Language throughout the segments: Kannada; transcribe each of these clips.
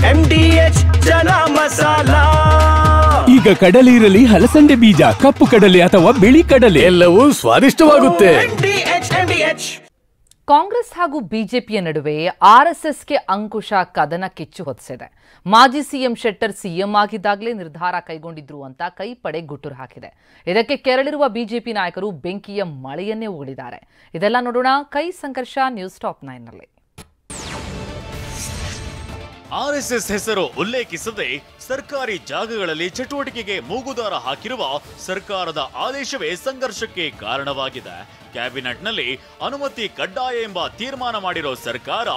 MDH ಜನ ಮಸಾಲಾ. ಈಗ ಕಡಲೆ ಇರಲಿ, ಹಲಸಂದೆ ಬೀಜ, ಕಪ್ಪು ಕಡಲೆ ಅಥವಾ ಬಿಳಿ ಕಡಲೆ, ಎಲ್ಲವೂ ಸ್ವಾದಿಷ್ಟವಾಗುತ್ತೆ. ಕಾಂಗ್ರೆಸ್ ಹಾಗೂ ಬಿಜೆಪಿಯ ನಡುವೆ ಆರ್ಎಸ್ಎಸ್ಗೆ ಅಂಕುಶ ಕದನ ಕಿಚ್ಚು ಹೊತ್ತಿಸಿದೆ. ಮಾಜಿ ಸಿಎಂ ಶೆಟ್ಟರ್ ಸಿಎಂ ಆಗಿದ್ದಾಗಲೇ ನಿರ್ಧಾರ ಕೈಗೊಂಡಿದ್ರು ಅಂತ ಕೈಪಡೆ ಗುಟ್ಟುರು ಹಾಕಿದೆ. ಇದಕ್ಕೆ ಕೆರಳಿರುವ ಬಿಜೆಪಿ ನಾಯಕರು ಬೆಂಕಿಯ ಮಳೆಯನ್ನೇ ಉಗುಳಿದ್ದಾರೆ. ಇದೆಲ್ಲ ನೋಡೋಣ ಕೈ ಸಂಘರ್ಷ ನ್ಯೂಸ್ ಟಾಪ್ 9 ನಲ್ಲಿ. ಆರ್ಎಸ್ಎಸ್ ಹೆಸರು ಉಲ್ಲೇಖಿಸದೆ ಸರ್ಕಾರಿ ಜಾಗಗಳಲ್ಲಿ ಚಟುವಟಿಕೆಗೆ ಮೂಗುದಾರ ಹಾಕಿರುವ ಸರ್ಕಾರದ ಆದೇಶವೇ ಸಂಘರ್ಷಕ್ಕೆ ಕಾರಣವಾಗಿದೆ. ಕ್ಯಾಬಿನೆಟ್ನಲ್ಲಿ ಅನುಮತಿ ಕಡ್ಡಾಯ ಎಂಬ ತೀರ್ಮಾನ ಮಾಡಿರೋ ಸರ್ಕಾರ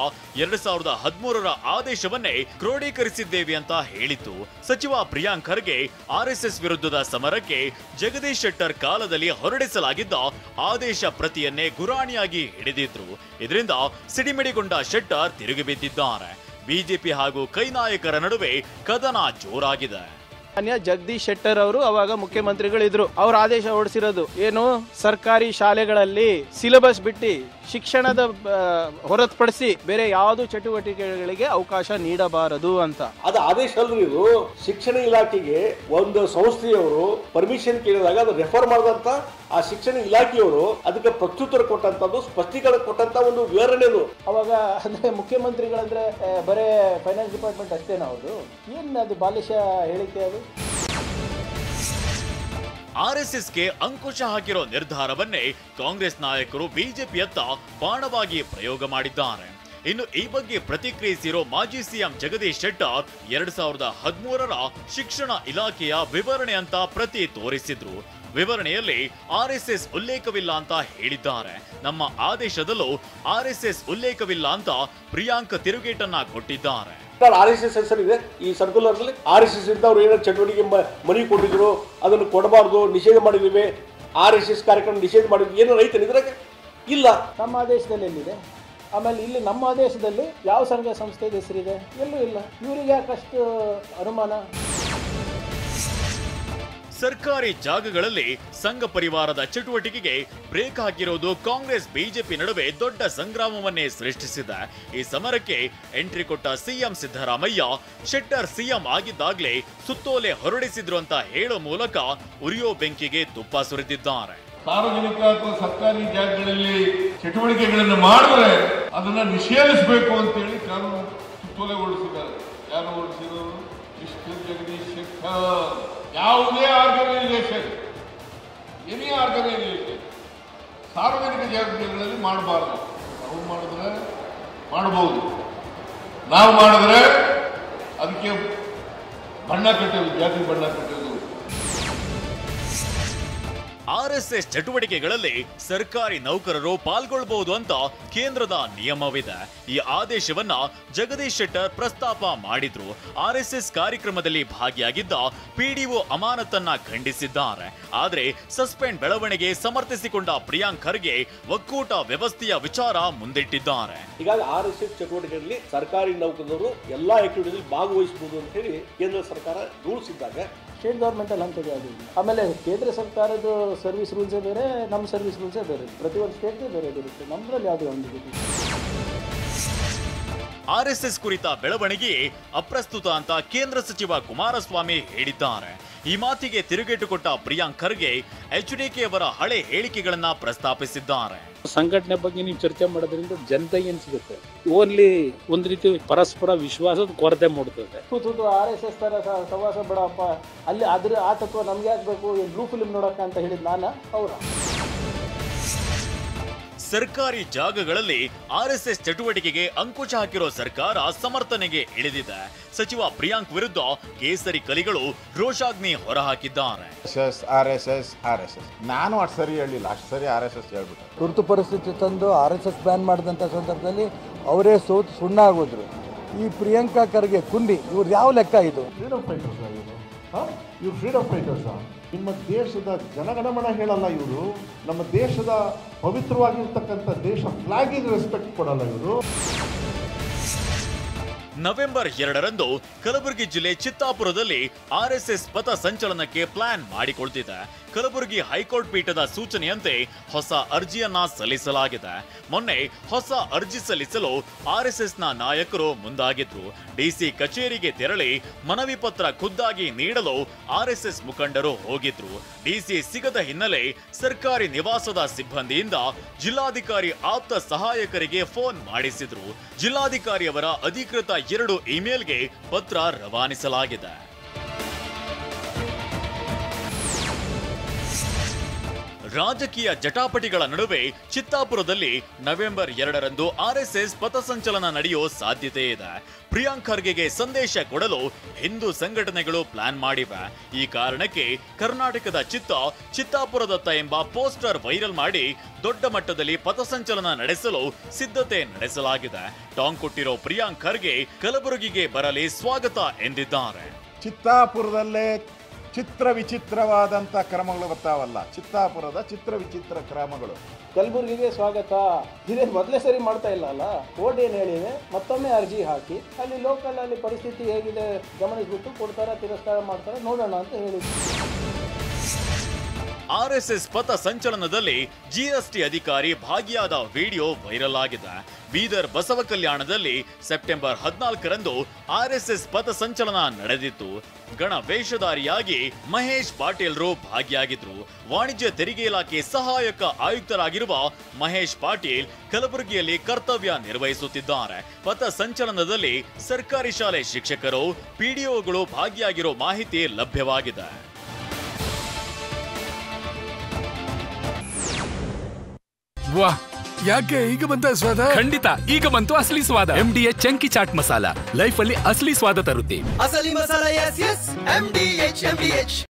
2013ರ ಆದೇಶವನ್ನೇ ಕ್ರೋಢೀಕರಿಸಿದ್ದೇವೆ ಅಂತ ಹೇಳಿತ್ತು. ಸಚಿವ ಪ್ರಿಯಾಂಕ್ ಖರ್ಗೆ ಆರ್ಎಸ್ಎಸ್ ವಿರುದ್ಧದ ಸಮರಕ್ಕೆ ಜಗದೀಶ್ ಶೆಟ್ಟರ್ ಕಾಲದಲ್ಲಿ ಹೊರಡಿಸಲಾಗಿದ್ದ ಆದೇಶ ಪ್ರತಿಯನ್ನೇ ಗುರಾಣಿಯಾಗಿ ಹಿಡಿದಿದ್ರು. ಇದರಿಂದ ಸಿಡಿಮಿಡಿಗೊಂಡ ಶೆಟ್ಟರ್ ತಿರುಗಿ ಬಿದ್ದಿದ್ದಾರೆ. ಬಿಜೆಪಿ ಹಾಗೂ ಕೈ ನಾಯಕರ ನಡುವೆ ಕದನ ಜೋರಾಗಿದೆ. ಜಗದೀಶ್ ಶೆಟ್ಟರ್ ಅವರು ಅವಾಗ ಮುಖ್ಯಮಂತ್ರಿಗಳಿದ್ರು. ಅವ್ರ ಆದೇಶ ಹೊರಡಿಸಿರೋದು ಏನು, ಸರ್ಕಾರಿ ಶಾಲೆಗಳಲ್ಲಿ ಸಿಲೆಬಸ್ ಬಿಟ್ಟು ಶಿಕ್ಷಣದ ಹೊರತುಪಡಿಸಿ ಬೇರೆ ಯಾವುದು ಚಟುವಟಿಕೆಗಳಿಗೆ ಅವಕಾಶ ನೀಡಬಾರದು ಅಂತ. ಅದು ಆದೇಶ ಅಲ್ರಿ, ಇದು ಶಿಕ್ಷಣ ಇಲಾಖೆಗೆ ಒಂದು ಸಂಸ್ಥೆಯವರು ಪರ್ಮಿಷನ್ ಕೇಳಿದಾಗ ಅದು ರೆಫರ್ ಮಾಡಿದಂತ ಆ ಶಿಕ್ಷಣ ಇಲಾಖೆಯವರು ಅದಕ್ಕೆ ಪ್ರತ್ಯುತ್ತರ ಕೊಟ್ಟಂತದ್ದು, ಸ್ಪಷ್ಟೀಕರಣ ಕೊಟ್ಟಂತ ಒಂದು ವಿವರಣೆದು. ಅವಾಗ ಅಂದ್ರೆ ಮುಖ್ಯಮಂತ್ರಿಗಳಂದ್ರೆ ಬರೇ ಫೈನಾನ್ಸ್ ಡಿಪಾರ್ಟ್ಮೆಂಟ್ ಅಷ್ಟೇನಾ? ಹೌದು, ಏನ್ ಅದು ಬಾಲಿಶ ಹೇಳಿಕೆ ಅದು. ಆರ್ಎಸ್ಎಸ್ಗೆ ಅಂಕುಶ ಹಾಕಿರೋ ನಿರ್ಧಾರವನ್ನೇ ಕಾಂಗ್ರೆಸ್ ನಾಯಕರು ಬಿಜೆಪಿಯತ್ತ ಬಾಣವಾಗಿ ಪ್ರಯೋಗ ಮಾಡಿದ್ದಾರೆ. ಇನ್ನು ಈ ಬಗ್ಗೆ ಪ್ರತಿಕ್ರಿಯಿಸಿರೋ ಮಾಜಿ ಸಿಎಂ ಜಗದೀಶ್ ಶೆಟ್ಟರ್ 2013ರ ಶಿಕ್ಷಣ ಇಲಾಖೆಯ ವಿವರಣೆ ಅಂತ ಪ್ರತಿ ತೋರಿಸಿದ್ರು. ವಿವರಣೆಯಲ್ಲಿ ಆರ್ಎಸ್ಎಸ್ ಉಲ್ಲೇಖವಿಲ್ಲ ಅಂತ ಹೇಳಿದ್ದಾರೆ. ನಮ್ಮ ಆದೇಶದಲ್ಲೂ ಆರ್ಎಸ್ಎಸ್ ಉಲ್ಲೇಖವಿಲ್ಲ ಅಂತ ಪ್ರಿಯಾಂಕ್ ತಿರುಗೇಟನ್ನ ಕೊಟ್ಟಿದ್ದಾರೆ. RSS ಹೆಸರಿದೆ ಈ ಸರ್ಕ್ಯುಲರ್ ಅಲ್ಲಿ. RSS ಇಂದ ಅವ್ರು ಏನೋ ಚಟುವಟಿಕೆ ಮನಿ ಕೊಟ್ಟಿದ್ರು, ಅದನ್ನು ಕೊಡಬಾರ್ದು, ನಿಷೇಧ ಮಾಡಿದ್ವಿ. RSS ಕಾರ್ಯಕ್ರಮ ನಿಷೇಧ ಮಾಡಿದ್ವಿ, ಏನೋ ರೈತನ ಇದ್ರಾಗ ಇಲ್ಲ. ನಮ್ಮ ಆದೇಶದಲ್ಲಿ ಎಲ್ಲಿದೆ? ಆಮೇಲೆ ಇಲ್ಲಿ ನಮ್ಮ ಆದೇಶದಲ್ಲಿ ಯಾವ ಸಂಘ ಸಂಸ್ಥೆ ಹೆಸರಿದೆ? ಎಲ್ಲೂ ಇಲ್ಲ. ಇವರಿಗೆ ಯಾಕಷ್ಟು ಅನುಮಾನ? ಸರ್ಕಾರಿ ಜಾಗಗಳಲ್ಲಿ ಸಂಘ ಪರಿವಾರದ ಚಟುವಟಿಕೆಗೆ ಬ್ರೇಕ್ ಹಾಕಿರೋದು ಕಾಂಗ್ರೆಸ್ ಬಿಜೆಪಿ ನಡುವೆ ದೊಡ್ಡ ಸಂಗ್ರಾಮವನ್ನೇ ಸೃಷ್ಟಿಸಿದೆ. ಈ ಸಮರಕ್ಕೆ ಎಂಟ್ರಿ ಕೊಟ್ಟ ಸಿಎಂ ಸಿದ್ದರಾಮಯ್ಯ ಶೆಟ್ಟರ್ ಸಿಎಂ ಆಗಿದ್ದಾಗಲೇ ಸುತ್ತೋಲೆ ಹೊರಡಿಸಿದ್ರು ಅಂತ ಹೇಳೋ ಮೂಲಕ ಉರಿಯೋ ಬೆಂಕಿಗೆ ತುಪ್ಪ ಸುರಿದಿದ್ದಾರೆ. ಸಾರ್ವಜನಿಕ ಅಥವಾ ಸರ್ಕಾರಿ ಜಾಗಗಳಲ್ಲಿ ಚಟುವಟಿಕೆಗಳನ್ನು ಮಾಡಿದ್ರೆ ಅದನ್ನ ನಿಷೇಧಿಸಬೇಕು ಅಂತೇಳಿ ಕಾನೂನು ಸುತ್ತೋಲೆ ಹೊರಡಿಸಿದ್ದಾರೆ. ಯಾರು ಹೊರಡಿಸಿರೋರು? ಮಿಸ್ಟರ್ ಜಗದೀಶ್ ಶೆಟ್ಟರ್. ಯಾವುದೇ ಆರ್ಗನೈಸೇಷನ್, ಎನಿ ಆರ್ಗನೈಸೇಷನ್ ಸಾರ್ವಜನಿಕ ಜಾಗಗಳಲ್ಲಿ ಮಾಡಬಾರ್ದು. ನಾವು ಮಾಡಿದ್ರೆ ಮಾಡಬಹುದು, ನಾವು ಮಾಡಿದ್ರೆ ಅದಕ್ಕೆ ಬಣ್ಣ ಕಟ್ಟೋದು, ಜಾತಿ ಬಣ್ಣ ಕಟ್ಟೋದು. ಆರ್ಎಸ್ಎಸ್ ಚಟುವಟಿಕೆಗಳಲ್ಲಿ ಸರ್ಕಾರಿ ನೌಕರರು ಪಾಲ್ಗೊಳ್ಳಬಹುದು ಅಂತ ಕೇಂದ್ರದ ನಿಯಮವಿದೆ. ಈ ಆದೇಶವನ್ನ ಜಗದೀಶ್ ಶೆಟ್ಟರ್ ಪ್ರಸ್ತಾಪ ಮಾಡಿದ್ರು. ಆರ್ಎಸ್ಎಸ್ ಕಾರ್ಯಕ್ರಮದಲ್ಲಿ ಭಾಗಿಯಾಗಿದ್ದ ಪಿಡಿಒ ಅಮಾನತನ್ನ ಖಂಡಿಸಿದ್ದಾರೆ. ಆದ್ರೆ ಸಸ್ಪೆಂಡ್ ಬೆಳವಣಿಗೆ ಸಮರ್ಥಿಸಿಕೊಂಡ ಪ್ರಿಯಾಂಕ್ ಖರ್ಗೆ ಒಕ್ಕೂಟ ವ್ಯವಸ್ಥೆಯ ವಿಚಾರ ಮುಂದಿಟ್ಟಿದ್ದಾರೆ. ಹೀಗಾಗಿ RSS ಚಟುವಟಿಕೆಗಳಲ್ಲಿ ಸರ್ಕಾರಿ ನೌಕರರು ಎಲ್ಲಾ ಆಕ್ಟಿವಿಟಿಯಲ್ಲಿ ಭಾಗವಹಿಸಬಹುದು ಅಂತ ಹೇಳಿ ಕೇಂದ್ರ ಸರ್ಕಾರ ರೂಲ್ಸ್ ಇದ್ದಾಗ ಸ್ಟೇಟ್ ಗೌರ್ಮೆಂಟ್ ಅಲ್ಲಿ ಅಂತದ್ದು ಯಾವುದು ಇಲ್ಲ. ಆಮೇಲೆ ಕೇಂದ್ರ ಸರ್ಕಾರದ ಸರ್ವಿಸ್ ರೂಲ್ಸೇ ಬೇರೆ, ನಮ್ಮ ಸರ್ವಿಸ್ ರೂಲ್ಸೇ ಬೇರೆ. ಪ್ರತಿಯೊಂದು ಸ್ಟೇಟ್ಗೆ ಬೇರೆ ಇರುತ್ತೆ. ನಮ್ಮದ್ರಲ್ಲಿ ಯಾವುದೇ ಒಂದು ಆರ್ಎಸ್ಎಸ್ ಕುರಿತ ಬೆಳವಣಿಗೆ ಅಪ್ರಸ್ತುತ ಅಂತ ಕೇಂದ್ರ ಸಚಿವ ಕುಮಾರಸ್ವಾಮಿ ಹೇಳಿದ್ದಾರೆ. ಈ ಮಾತಿಗೆ ತಿರುಗೇಟು ಕೊಟ್ಟ ಪ್ರಿಯಾಂಕ್ ಖರ್ಗೆ HDK ಅವರ ಹಳೆ ಹೇಳಿಕೆಗಳನ್ನ ಪ್ರಸ್ತಾಪಿಸಿದ್ದಾರೆ. ಸಂಘಟನೆ ಬಗ್ಗೆ ನೀವು ಚರ್ಚೆ ಮಾಡೋದ್ರಿಂದ ಜನತೆಗೆ ಏನ್ ಸಿಗುತ್ತೆ? ಓನ್ಲಿ ಒಂದ್ ರೀತಿ ಪರಸ್ಪರ ವಿಶ್ವಾಸದ ಕೊರತೆ ಮೂಡ್ತದೆ. RSS ತರ ಸವಾಸ ಬಿಡಪ್ಪ, ಅಲ್ಲಿ ಅದ್ರ ಆ ತತ್ವ ನಮ್ಗೆ ಆಗ್ಬೇಕು, ಬ್ಲೂ ಫಿಲ್ಮ್ ನೋಡಕ್ಕ ಅಂತ ಹೇಳಿದ್ ನಾನು. ಅವ್ರ ಸರ್ಕಾರಿ ಜಾಗಗಳಲ್ಲಿ ಆರ್ಎಸ್ಎಸ್ ಚಟುವಟಿಕೆಗೆ ಅಂಕುಶ ಹಾಕಿರೋ ಸರ್ಕಾರ ಸಮರ್ಥನೆಗೆ ಇಳಿದಿದೆ. ಸಚಿವ ಪ್ರಿಯಾಂಕ್ ವಿರುದ್ಧ ಕೇಸರಿ ಕಲಿಗಳು ರೋಷಾಗ್ನಿ ಹೊರಹಾಕಿದ್ದಾರೆ. ನಾನು ಅಷ್ಟು ಸರಿ ಹೇಳಿಲ್ಲ, ಅಷ್ಟು ಸರಿ RSS ಹೇಳ್ಬಿಟ್ಟು ತುರ್ತು ಪರಿಸ್ಥಿತಿ ತಂದು RSS ಬ್ಯಾನ್ ಮಾಡಿದಂಥ ಸಂದರ್ಭದಲ್ಲಿ ಅವರೇ ಸುಣ್ಣ ಆಗೋದ್ರು. ಈ ಪ್ರಿಯಾಂಕಾ ಖರ್ಗೆ ಕುಂಡಿ ಇವ್ರು ಯಾವ ಲೆಕ್ಕ? ಇದು ಫ್ರೀಡಮ್ ಫೈಟರ್ಸ್, ಇವ್ರು ಫ್ರೀಡಮ್ ಫೈಟರ್ಸ್. ನಿಮ್ಮ ದೇಶದ ಜನಗಣಮನ ಹೇಳಲ್ಲ ಇವರು. ನಮ್ಮ ದೇಶದ ಪವಿತ್ರವಾಗಿರ್ತಕ್ಕಂಥ ದೇಶ ಫ್ಲಾಗಿಗೆ ರೆಸ್ಪೆಕ್ಟ್ ಕೊಡಲ್ಲ ಇವರು. ನವೆಂಬರ್ 2ರಂದು ಕಲಬುರಗಿ ಜಿಲ್ಲೆ ಚಿತ್ತಾಪುರದಲ್ಲಿ ಆರ್ಎಸ್ಎಸ್ ಪಥ ಸಂಚಲನಕ್ಕೆ ಪ್ಲಾನ್ ಮಾಡಿಕೊಳ್ತಿದೆ. ಕಲಬುರಗಿ ಹೈಕೋರ್ಟ್ ಪೀಠದ ಸೂಚನೆಯಂತೆ ಹೊಸ ಅರ್ಜಿಯನ್ನ ಸಲ್ಲಿಸಲಾಗಿದೆ. ಮೊನ್ನೆ ಹೊಸ ಅರ್ಜಿ ಸಲ್ಲಿಸಲು ಆರ್ಎಸ್ಎಸ್ನ ನಾಯಕರು ಮುಂದಾಗಿದ್ರು. ಡಿಸಿ ಕಚೇರಿಗೆ ತೆರಳಿ ಮನವಿ ಪತ್ರ ಖುದ್ದಾಗಿ ನೀಡಲು ಆರ್ಎಸ್ಎಸ್ ಮುಖಂಡರು ಹೋಗಿದ್ರು. ಡಿಸಿ ಸಿಗದ ಹಿನ್ನೆಲೆ ಸರ್ಕಾರಿ ನಿವಾಸದ ಸಿಬ್ಬಂದಿಯಿಂದ ಜಿಲ್ಲಾಧಿಕಾರಿ ಆಪ್ತ ಸಹಾಯಕರಿಗೆ ಫೋನ್ ಮಾಡಿಸಿದ್ರು. ಜಿಲ್ಲಾಧಿಕಾರಿಯವರ ಅಧಿಕೃತ 2 ಇಮೇಲ್ಗೆ ಪತ್ರ ರವಾನಿಸಲಾಗಿದೆ. ರಾಜಕೀಯ ಜಟಾಪಟಿಗಳ ನಡುವೆ ಚಿತ್ತಾಪುರದಲ್ಲಿ ನವೆಂಬರ್ 2ರಂದು ಆರ್ಎಸ್ಎಸ್ ಪಥಸಂಚಲನ ನಡೆಯೋ ಸಾಧ್ಯತೆ ಇದೆ. ಪ್ರಿಯಾಂಕ್ ಖರ್ಗೆಗೆ ಸಂದೇಶ ಕೊಡಲು ಹಿಂದೂ ಸಂಘಟನೆಗಳು ಪ್ಲಾನ್ ಮಾಡಿವೆ. ಈ ಕಾರಣಕ್ಕೆ ಕರ್ನಾಟಕದ ಚಿತ್ತಾಪುರದತ್ತ ಎಂಬ ಪೋಸ್ಟರ್ ವೈರಲ್ ಮಾಡಿ ದೊಡ್ಡ ಮಟ್ಟದಲ್ಲಿ ಪಥಸಂಚಲನ ನಡೆಸಲು ಸಿದ್ಧತೆ ನಡೆಸಲಾಗಿದೆ. ಟಾಂಗ್ ಕೊಟ್ಟಿರೋ ಪ್ರಿಯಾಂಕ್ ಖರ್ಗೆ ಕಲಬುರಗಿಗೆ ಬರಲಿ ಸ್ವಾಗತ ಎಂದಿದ್ದಾರೆ. ಚಿತ್ತಾಪುರದಲ್ಲೇ ಚಿತ್ರ ವಿಚಿತ್ರವಾದಂಥ ಕ್ರಮಗಳು ಬರ್ತಾವಲ್ಲ, ಚಿತ್ತಾಪುರದ ಚಿತ್ರ ವಿಚಿತ್ರ ಕ್ರಮಗಳು. ಕಲಬುರಗಿಗೆ ಸ್ವಾಗತ ಇದೇ ಮೊದಲೇ ಸರಿ ಮಾಡ್ತಾ ಇಲ್ಲ ಅಲ್ಲ. ಕೋರ್ಟ್ ಏನು ಹೇಳಿದೆ, ಮತ್ತೊಮ್ಮೆ ಅರ್ಜಿ ಹಾಕಿ ಅಲ್ಲಿ ಲೋಕಲ್ ಅಲ್ಲಿ ಪರಿಸ್ಥಿತಿ ಹೇಗಿದೆ ಗಮನಿಸ್ಬಿಟ್ಟು ಕೊಡ್ತಾರ ತಿರಸ್ಕಾರ ಮಾಡ್ತಾರೆ ನೋಡೋಣ ಅಂತ ಹೇಳಿದ್ರು. ಆರ್ಎಸ್ಎಸ್ ಪಥ ಸಂಚಲನದಲ್ಲಿ ಜಿಎಸ್ಟಿ ಅಧಿಕಾರಿ ಭಾಗಿಯಾದ ವಿಡಿಯೋ ವೈರಲ್ ಆಗಿದೆ. ಬೀದರ್ ಬಸವ ಕಲ್ಯಾಣದಲ್ಲಿ ಸೆಪ್ಟೆಂಬರ್ 14ರಂದು ಆರ್ಎಸ್ಎಸ್ ಪಥ ಸಂಚಲನ ನಡೆದಿತ್ತು. ಗಣ ವೇಷಧಾರಿಯಾಗಿ ಮಹೇಶ್ ಪಾಟೀಲ್ರು ಭಾಗಿಯಾಗಿದ್ರು. ವಾಣಿಜ್ಯ ತೆರಿಗೆ ಇಲಾಖೆ ಸಹಾಯಕ ಆಯುಕ್ತರಾಗಿರುವ ಮಹೇಶ್ ಪಾಟೀಲ್ ಕಲಬುರಗಿಯಲ್ಲಿ ಕರ್ತವ್ಯ ನಿರ್ವಹಿಸುತ್ತಿದ್ದಾರೆ. ಪಥ ಸಂಚಲನದಲ್ಲಿ ಸರ್ಕಾರಿ ಶಾಲೆ ಶಿಕ್ಷಕರು, ಪಿಡಿಒಗಳು ಭಾಗಿಯಾಗಿರೋ ಮಾಹಿತಿ ಲಭ್ಯವಾಗಿದೆ. ವಾಹ್, ಯಾಕೆ ಈಗ ಬಂತ ಸ್ವಾದ? ಖಂಡಿತ ಈಗ ಬಂತು ಅಸಲಿ ಸ್ವಾದ. MDH chunky chaat masala life ಅಲ್ಲಿ ಅಸಲಿ ಸ್ವಾದ ತರುತ್ತೆ. ಅಸಲಿ ಮಸಾಲ, ಎಸ್ ಎಸ್ MDH.